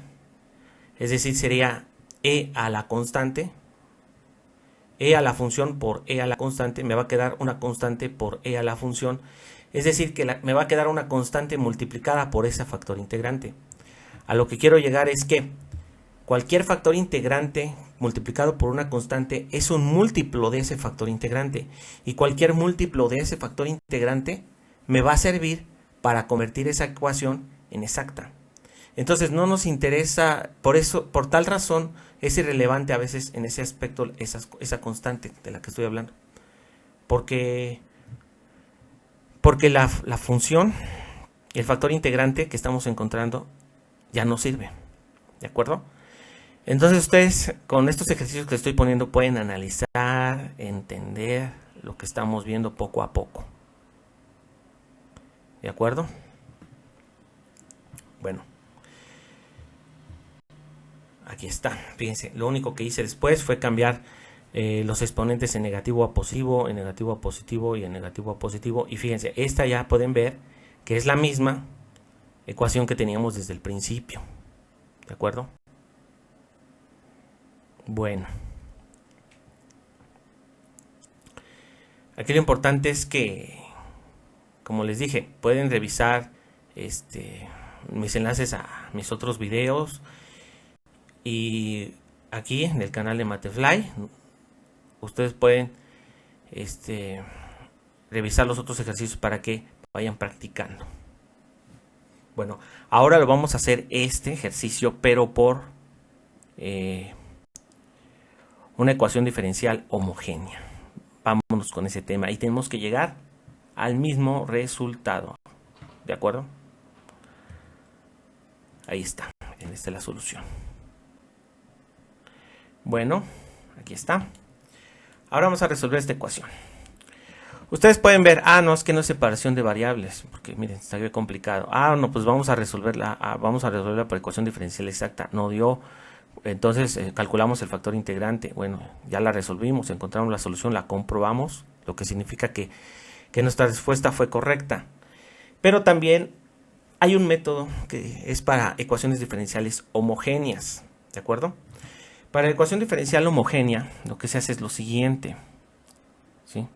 Es decir, sería e a la constante, e a la función por e a la constante, me va a quedar una constante por e a la función. Es decir, que me va a quedar una constante multiplicada por ese factor integrante. A lo que quiero llegar es que cualquier factor integrante multiplicado por una constante es un múltiplo de ese factor integrante. Y cualquier múltiplo de ese factor integrante me va a servir para convertir esa ecuación en exacta. Entonces no nos interesa, por tal razón es irrelevante a veces en ese aspecto esa constante de la que estoy hablando. Porque la función, el factor integrante que estamos encontrando ya no sirve. ¿De acuerdo? Entonces ustedes con estos ejercicios que estoy poniendo pueden analizar, entender lo que estamos viendo poco a poco. ¿De acuerdo? Bueno. Aquí está. Fíjense, lo único que hice después fue cambiar los exponentes en negativo a positivo, en negativo a positivo y en negativo a positivo. Y fíjense, esta ya pueden ver que es la misma ecuación que teníamos desde el principio. ¿De acuerdo? Bueno. Aquí lo importante es que, como les dije, pueden revisar mis enlaces a mis otros videos. Y aquí en el canal de Matefly ustedes pueden revisar los otros ejercicios para que vayan practicando. Bueno, ahora lo vamos a hacer este ejercicio, pero por una ecuación diferencial homogénea. Vámonos con ese tema y tenemos que llegar al mismo resultado. ¿De acuerdo? Ahí está. Esta es la solución. Bueno, aquí está. Ahora vamos a resolver esta ecuación. Ustedes pueden ver, no, es que no es separación de variables, porque miren, está bien complicado. No, pues vamos a resolverla por ecuación diferencial exacta. No dio, entonces calculamos el factor integrante. Bueno, ya la resolvimos, encontramos la solución, la comprobamos, lo que significa que nuestra respuesta fue correcta. Pero también hay un método que es para ecuaciones diferenciales homogéneas, ¿de acuerdo? Para la ecuación diferencial homogénea, lo que se hace es lo siguiente, ¿sí?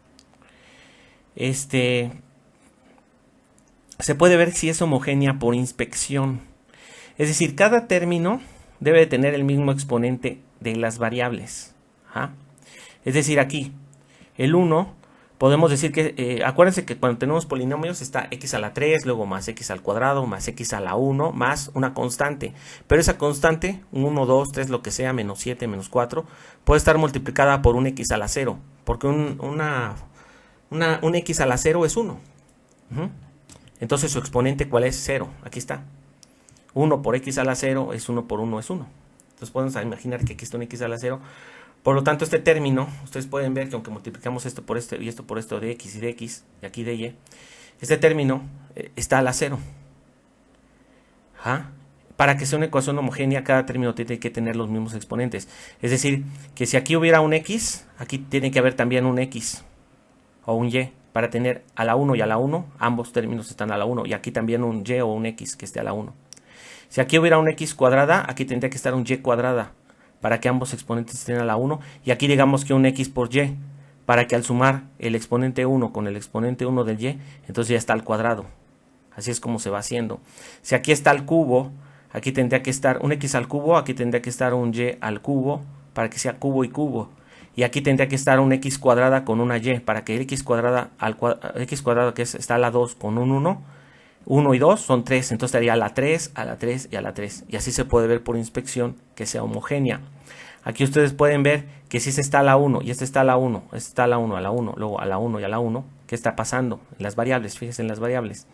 Se puede ver si es homogénea por inspección. Es decir, cada término debe de tener el mismo exponente de las variables. Es decir, aquí, el 1, podemos decir que, acuérdense que cuando tenemos polinomios está x a la 3, luego más x al cuadrado, más x a la 1, más una constante. Pero esa constante, 1, 2, 3, lo que sea, menos 7, menos 4, puede estar multiplicada por un x a la 0, porque un x a la 0 es 1. Entonces su exponente, ¿cuál es? 0. Aquí está. 1 por x a la 0 es 1 por 1 es 1. Entonces podemos imaginar que aquí está un x a la 0. Por lo tanto, este término, ustedes pueden ver que aunque multiplicamos esto por esto y esto por esto de x y de x, y aquí de y, este término está a la 0. Para que sea una ecuación homogénea, cada término tiene que tener los mismos exponentes. Es decir, que si aquí hubiera un x, aquí tiene que haber también un x o un y, para tener a la 1 y a la 1, ambos términos están a la 1, y aquí también un y o un x que esté a la 1. Si aquí hubiera un x cuadrada, aquí tendría que estar un y cuadrada, para que ambos exponentes estén a la 1, y aquí digamos que un x por y, para que al sumar el exponente 1 con el exponente 1 del y, entonces ya está al cuadrado. Así es como se va haciendo. Si aquí está al cubo, aquí tendría que estar un x al cubo, aquí tendría que estar un y al cubo, para que sea cubo y cubo. Y aquí tendría que estar un x cuadrada con una y, para que el x cuadrada x cuadrado que está a la 2 con un 1 y 2 son 3, entonces estaría a la 3, a la 3 y a la 3. Y así se puede ver por inspección que sea homogénea. Aquí ustedes pueden ver que si este está a la 1 y este está a la 1, este está a la 1, a la 1, luego a la 1 y a la 1, ¿qué está pasando? En las variables, fíjense en las variables.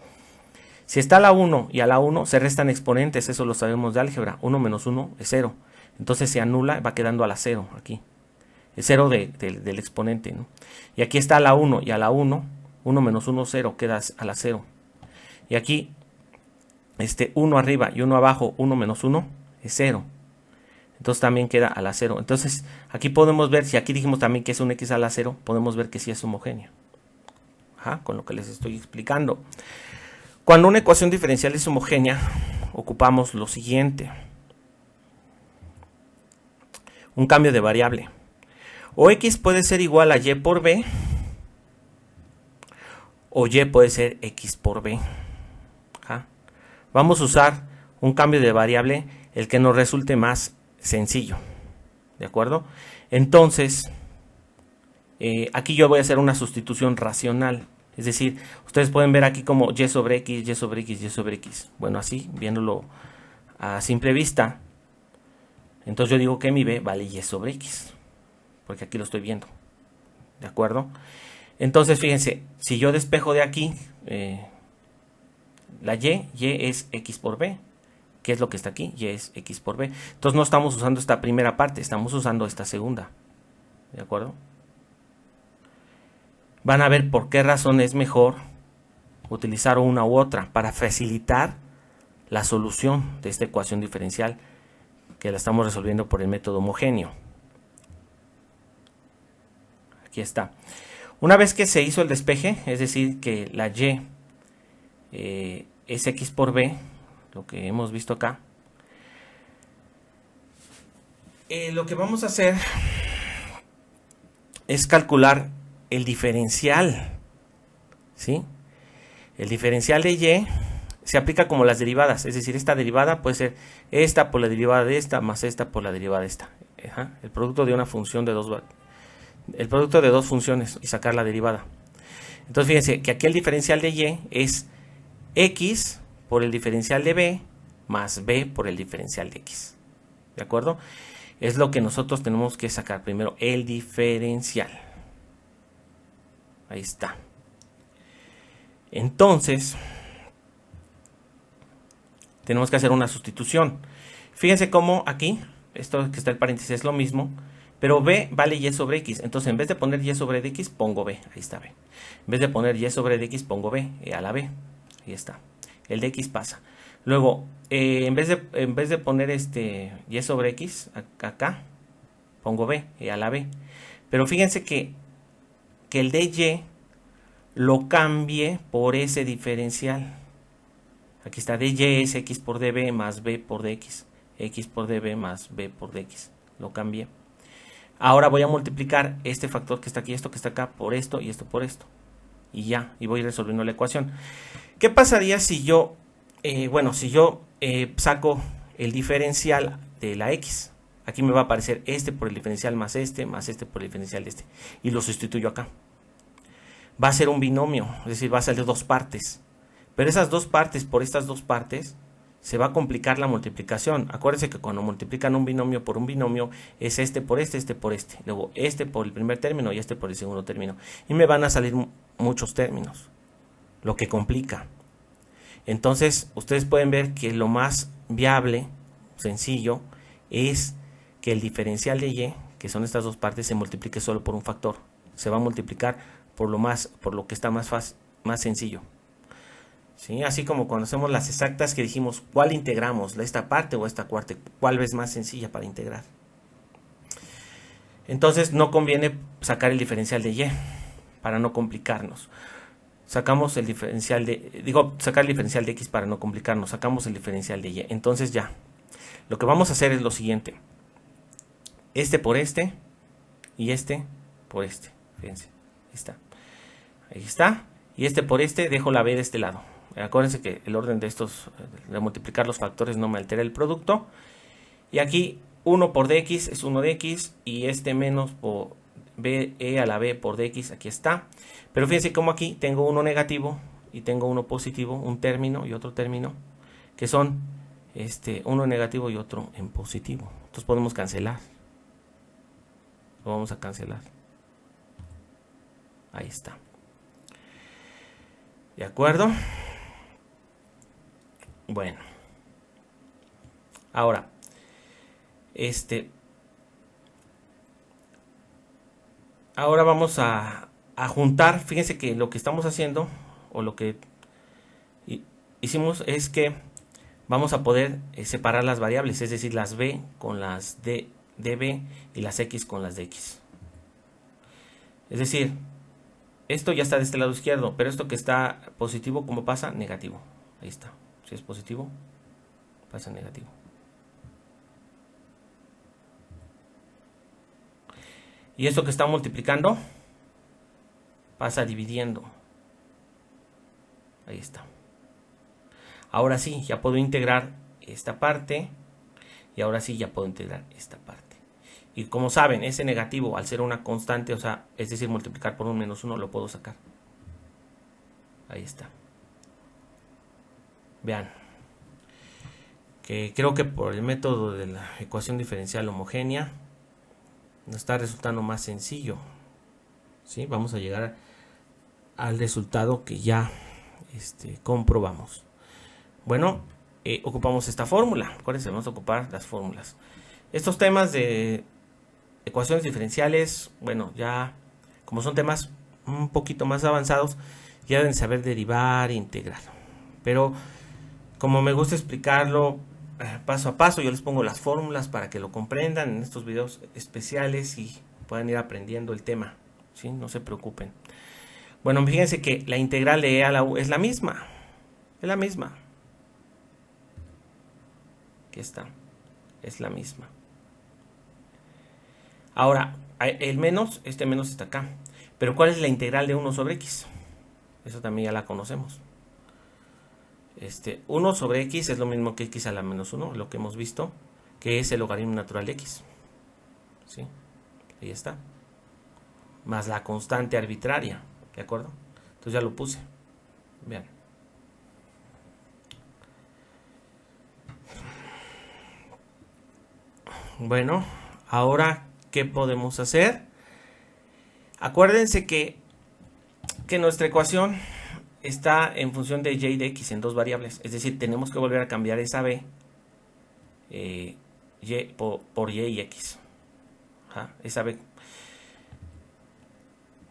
Si está a la 1 y a la 1 se restan exponentes, eso lo sabemos de álgebra. 1 menos 1 es 0. Entonces se anula, va quedando a la 0 aquí. Es 0 del exponente, ¿no? Y aquí está a la 1 y a la 1, 1 menos 1, 0, queda a la 0. Y aquí, 1 arriba y 1 abajo, 1 menos 1 es 0. Entonces también queda a la 0. Entonces aquí podemos ver, si aquí dijimos también que es un x a la 0, podemos ver que sí es homogéneo. Con lo que les estoy explicando. Cuando una ecuación diferencial es homogénea, ocupamos lo siguiente. Un cambio de variable. O x puede ser igual a y por b, o y puede ser x por b. Vamos a usar un cambio de variable, el que nos resulte más sencillo. ¿De acuerdo? Entonces, aquí yo voy a hacer una sustitución racional. Es decir, ustedes pueden ver aquí como y sobre x, y sobre x, y sobre x. Bueno, así, viéndolo a simple vista. Entonces yo digo que mi b vale y sobre x. Porque aquí lo estoy viendo. ¿De acuerdo? Entonces, fíjense, si yo despejo de aquí la y es x por b. ¿Qué es lo que está aquí? Y es x por b. Entonces no estamos usando esta primera parte, estamos usando esta segunda. ¿De acuerdo? Van a ver por qué razón es mejor utilizar una u otra para facilitar la solución de esta ecuación diferencial que la estamos resolviendo por el método homogéneo. Aquí está. Una vez que se hizo el despeje, es decir, que la y es x por b, lo que hemos visto acá, lo que vamos a hacer es calcular el diferencial, ¿sí? El diferencial de y se aplica como las derivadas, es decir, esta derivada puede ser esta por la derivada de esta más esta por la derivada de esta. El producto de una función de el producto de dos funciones y sacar la derivada. Entonces fíjense que aquí el diferencial de y es x por el diferencial de b más b por el diferencial de x. ¿De acuerdo? Es lo que nosotros tenemos que sacar primero, el diferencial. Ahí está. Entonces, tenemos que hacer una sustitución. Fíjense cómo aquí, esto que está el paréntesis es lo mismo, Pero b vale y sobre x. Entonces, en vez de poner y sobre x, pongo b. Ahí está b. En vez de poner y sobre x, pongo b a la b. Ahí está. El de x pasa. Luego, en vez de poner y sobre x, acá, pongo b a la b. Pero fíjense que el de y lo cambie por ese diferencial. Aquí está, dy es x por db más b por dx. X por db más b por dx. Lo cambié. Ahora voy a multiplicar este factor que está aquí, esto que está acá, por esto y esto por esto. Y ya, y voy resolviendo la ecuación. ¿Qué pasaría si yo, saco el diferencial de la x? Aquí me va a aparecer este por el diferencial más este por el diferencial de este. Y lo sustituyo acá. Va a ser un binomio, es decir, va a salir dos partes. Pero esas dos partes por estas dos partes se va a complicar la multiplicación. Acuérdense que cuando multiplican un binomio por un binomio es este por este por este. Luego este por el primer término y este por el segundo término. Y me van a salir muchos términos, lo que complica. Entonces ustedes pueden ver que lo más viable, sencillo, es que el diferencial de y, que son estas dos partes, se multiplique solo por un factor. Se va a multiplicar por lo que está más sencillo. ¿Sí? Así como cuando hacemos las exactas que dijimos, ¿cuál integramos? ¿Esta parte o esta parte? ¿Cuál es más sencilla para integrar? Entonces no conviene sacar el diferencial de y para no complicarnos. Sacamos el diferencial sacar el diferencial de x para no complicarnos. Sacamos el diferencial de y. Entonces ya, lo que vamos a hacer es lo siguiente. Este por este y este por este. Fíjense, ahí está. Ahí está. Y este por este, dejo la b de este lado. Acuérdense que el orden de de multiplicar los factores no me altera el producto. Y aquí 1 por dx es 1 de x y este menos por b a la b por dx, aquí está. Pero fíjense cómo aquí tengo uno negativo y tengo uno positivo, un término y otro término, que son uno negativo y otro en positivo. Entonces podemos cancelar. Lo vamos a cancelar. Ahí está. ¿De acuerdo? Bueno. Ahora, ahora vamos a juntar. Fíjense que lo que estamos haciendo, o lo que hicimos, es que vamos a poder separar las variables, es decir, las b con las db y las x con las de x. Es decir, esto ya está de este lado izquierdo, pero esto que está positivo, ¿cómo pasa? Negativo. Ahí está. Si es positivo, pasa negativo. Y esto que está multiplicando, pasa dividiendo. Ahí está. Ahora sí, ya puedo integrar esta parte. Y ahora sí, ya puedo integrar esta parte. Y como saben, ese negativo, al ser una constante, o sea, es decir, multiplicar por un menos 1, lo puedo sacar. Ahí está. Vean. Que creo que por el método de la ecuación diferencial homogénea nos está resultando más sencillo. ¿Sí? Vamos a llegar al resultado que ya comprobamos. Bueno, ocupamos esta fórmula. Acuérdense, vamos a ocupar las fórmulas. Estos temas de ecuaciones diferenciales, bueno, ya como son temas un poquito más avanzados, ya deben saber derivar e integrar. Pero como me gusta explicarlo paso a paso, yo les pongo las fórmulas para que lo comprendan en estos videos especiales y puedan ir aprendiendo el tema. ¿Sí? No se preocupen. Bueno, fíjense que la integral de e a la u es la misma. Es la misma. Aquí está. Es la misma. Ahora, el menos, este menos está acá. Pero ¿cuál es la integral de 1 sobre x? Eso también ya la conocemos. 1 sobre x es lo mismo que x a la menos 1, lo que hemos visto, que es el logaritmo natural de x. ¿Sí? Ahí está. Más la constante arbitraria. ¿De acuerdo? Entonces ya lo puse. Vean. Bueno, ahora, ¿qué podemos hacer? Acuérdense que nuestra ecuación está en función de y y de x en dos variables. Es decir, tenemos que volver a cambiar esa b por y y x. Ajá, esa B.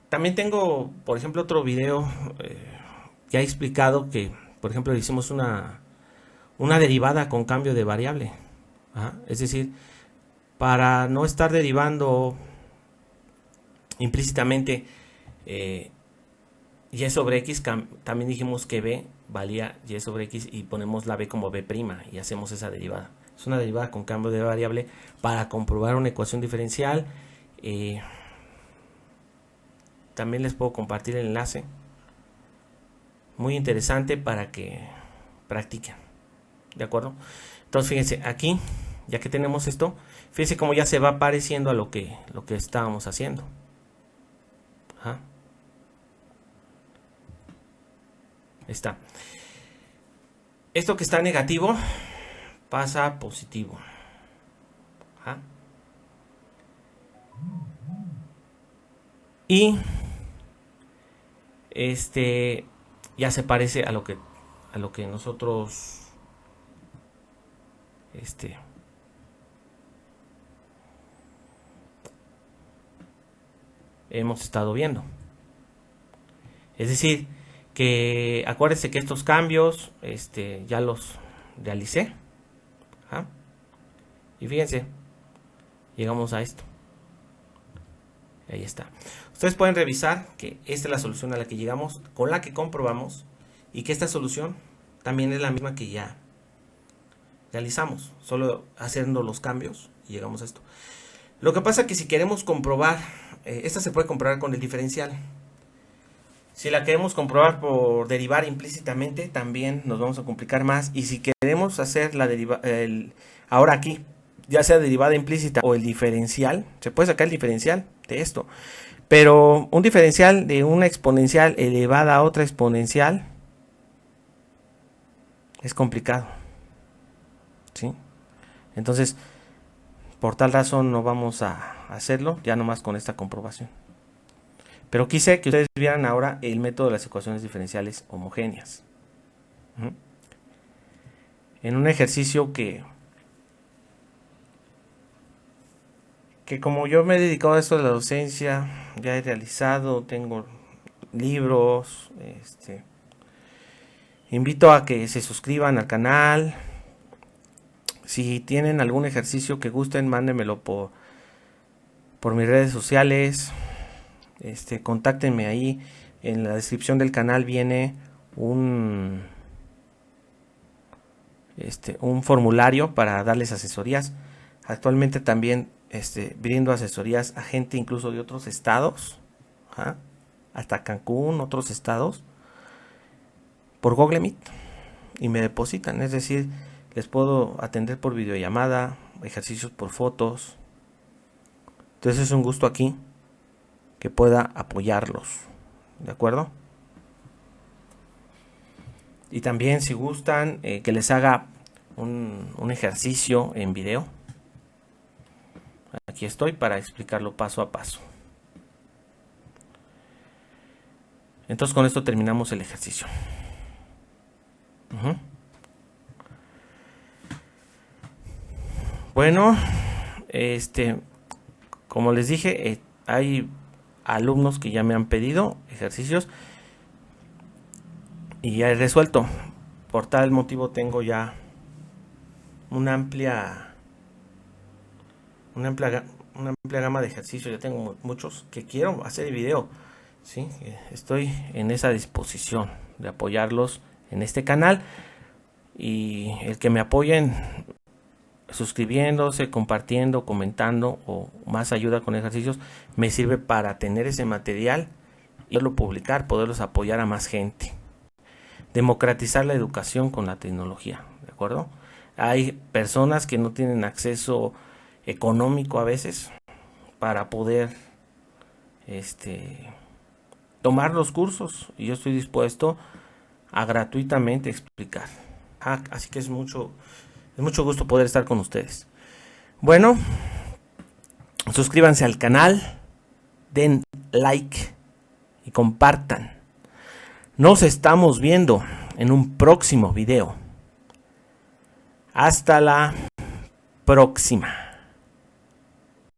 También tengo, por ejemplo, otro video ya he explicado que, por ejemplo, hicimos una derivada con cambio de variable. Ajá, es decir, para no estar derivando implícitamente y sobre x, también dijimos que b valía y sobre x y ponemos la b como b' y hacemos esa derivada. Es una derivada con cambio de variable para comprobar una ecuación diferencial. También les puedo compartir el enlace. Muy interesante para que practiquen. ¿De acuerdo? Entonces fíjense, aquí, ya que tenemos esto, fíjense cómo ya se va pareciendo a lo que estábamos haciendo. Ajá. Está. Esto que está negativo pasa a positivo. Ajá. Y ya se parece a lo que nosotros hemos estado viendo. Es decir, que acuérdense que estos cambios ya los realicé. ¿Ah? Y fíjense, llegamos a esto. Ahí está. Ustedes pueden revisar que esta es la solución a la que llegamos, con la que comprobamos, y que esta solución también es la misma que ya realizamos, solo haciendo los cambios y llegamos a esto. Lo que pasa es que si queremos comprobar, esta se puede comprobar con el diferencial. Si la queremos comprobar por derivar implícitamente, también nos vamos a complicar más. Y si queremos hacer la ahora aquí, ya sea derivada implícita o el diferencial, se puede sacar el diferencial de esto. Pero un diferencial de una exponencial elevada a otra exponencial es complicado. ¿Sí? Entonces, por tal razón no vamos a hacerlo, ya nomás con esta comprobación. Pero quise que ustedes vieran ahora el método de las ecuaciones diferenciales homogéneas. En un ejercicio que como yo me he dedicado a esto de la docencia, ya he realizado, tengo libros, invito a que se suscriban al canal. Si tienen algún ejercicio que gusten, mándenmelo por mis redes sociales. Contáctenme ahí. En la descripción del canal viene un formulario para darles asesorías. Actualmente también brindo asesorías a gente incluso de otros estados, hasta Cancún, otros estados, por Google Meet, y me depositan, es decir, les puedo atender por videollamada, ejercicios por fotos. Entonces es un gusto aquí que pueda apoyarlos, ¿de acuerdo? Y también si gustan que les haga un ejercicio en video, aquí estoy para explicarlo paso a paso. Entonces con esto terminamos el ejercicio. Bueno, como les dije, hay alumnos que ya me han pedido ejercicios y ya he resuelto. Por tal motivo tengo ya una amplia gama de ejercicios. Ya tengo muchos que quiero hacer el video, ¿sí? Estoy en esa disposición de apoyarlos en este canal, y el que me apoyen suscribiéndose, compartiendo, comentando o más ayuda con ejercicios me sirve para tener ese material y poderlo publicar, poderlos apoyar a más gente, democratizar la educación con la tecnología, ¿de acuerdo? Hay personas que no tienen acceso económico a veces para poder tomar los cursos, y yo estoy dispuesto a gratuitamente explicar. Así que es mucho gusto poder estar con ustedes. Bueno, suscríbanse al canal, den like y compartan. Nos estamos viendo en un próximo video. Hasta la próxima.